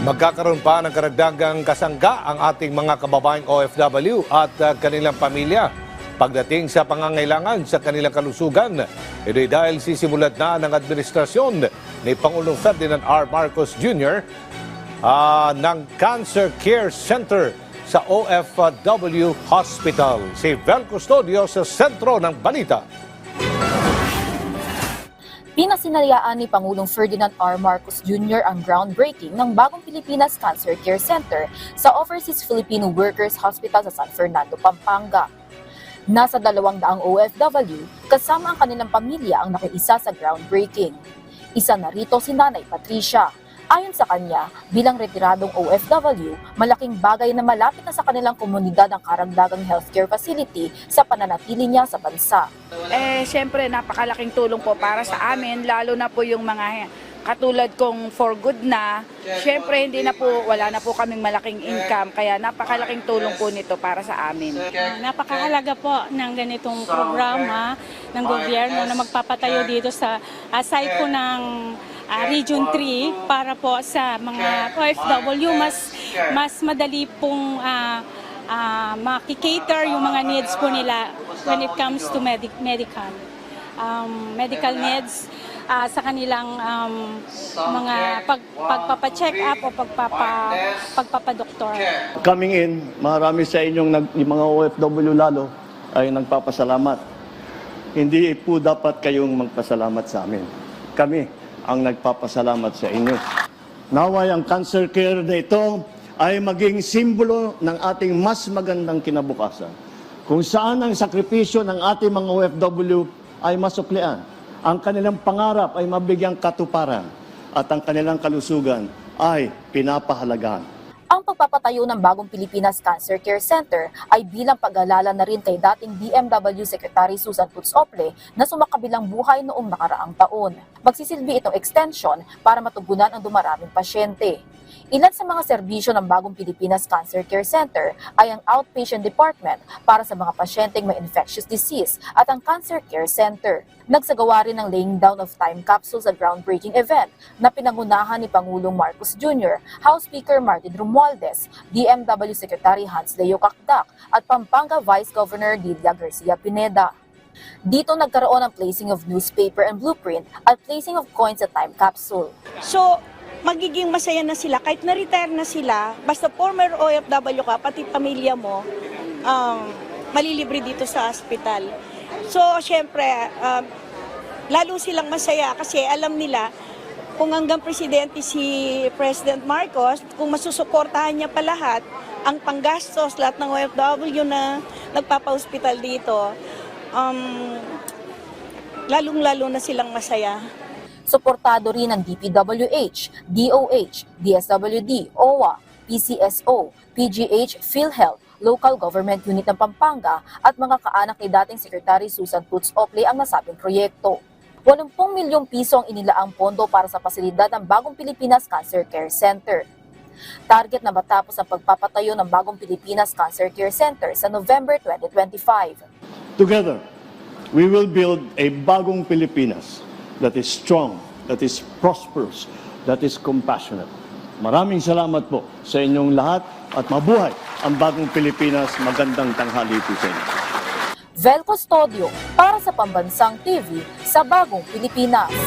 Magkakaroon pa ng karagdagang kasangga ang ating mga kababaeng OFW at kanilang pamilya pagdating sa pangangailangan sa kanilang kalusugan. Ito ay dahil sisimulat na ng administrasyon ni Pangulong Ferdinand R. Marcos Jr. Ng Cancer Care Center sa OFW Hospital. Si Vel Custodio sa sentro ng balita. Pinasinayaan ni Pangulong Ferdinand R. Marcos Jr. ang groundbreaking ng bagong Pilipinas Cancer Care Center sa Overseas Filipino Workers Hospital sa San Fernando, Pampanga. Nasa 200 OFW kasama ang kanilang pamilya ang nakiisa sa groundbreaking. Isa na rito si Nanay Patricia. Ayon sa kanya, bilang retiradong OFW, malaking bagay na malapit na sa kanilang komunidad ang karagdagang healthcare facility sa pananatili niya sa bansa. Siyempre, napakalaking tulong po para sa amin, lalo na po yung mga katulad kong for good na. Siyempre, wala na po kaming malaking income, kaya napakalaking tulong po nito para sa amin. Napakahalaga po ng ganitong programa ng gobyerno na magpapatayo dito sa site po ng Region 3 para po sa mga OFW mas madali pong makikater yung mga needs po nila when it comes to medical needs sa kanilang mga pagpapacheck up o pagpapadoktor. Coming in, marami sa inyong yung mga OFW lalo ay nagpapasalamat. Hindi po dapat kayong magpasalamat sa amin. Kami ang nagpapasalamat sa inyo. Naway ang cancer care na ito ay maging simbolo ng ating mas magandang kinabukasan. Kung saan ang sakripisyo ng ating mga OFW ay masuklian. Ang kanilang pangarap ay mabigyang katuparan at ang kanilang kalusugan ay pinapahalagahan. Ang pagpapatayo ng bagong Pilipinas Cancer Care Center ay bilang pag-alala na rin kay dating DMW Secretary Susan Puts-Ople na sumakabilang buhay noong nakaraang taon. Magsisilbi itong extension para matugunan ang dumaraming pasyente. Ilan sa mga serbisyo ng bagong Pilipinas Cancer Care Center ay ang outpatient department para sa mga pasyenteng may infectious disease at ang Cancer Care Center. Nagsagawa rin ng laying down of time capsule sa groundbreaking event na pinangunahan ni Pangulong Marcos Jr., House Speaker Martin Romualdez, DMW Secretary Hans Leo Cacdac at Pampanga Vice Governor Lilia Garcia Pineda. Dito nagkaroon ng placing of newspaper and blueprint at placing of coins sa time capsule. So, magiging masaya na sila, kahit na-retire na sila, basta former OFW ka, pati pamilya mo, malilibre dito sa hospital. So, syempre, lalo silang masaya kasi alam nila kung hanggang presidente si President Marcos, kung masusuportahan niya pa lahat, ang panggastos, lahat ng OFW na nagpapa-hospital dito, lalong-lalo na silang masaya. Suportado rin ng DPWH, DOH, DSWD, OWA, PCSO, PGH, PhilHealth, Local Government Unit ng Pampanga at mga kaanak ni dating Secretary Susan Puts-Ople ang nasabing proyekto. 80 milyong piso ang inilaang pondo para sa pasilidad ng bagong Pilipinas Cancer Care Center. Target na matapos ang pagpapatayo ng bagong Pilipinas Cancer Care Center sa November 2025. Together, we will build a bagong Pilipinas that is strong, that is prosperous, that is compassionate. Maraming salamat po sa inyong lahat at mabuhay ang bagong Pilipinas. Magandang tanghali po sa inyo. Vel Custodio para sa Pambansang TV sa Bagong Pilipinas.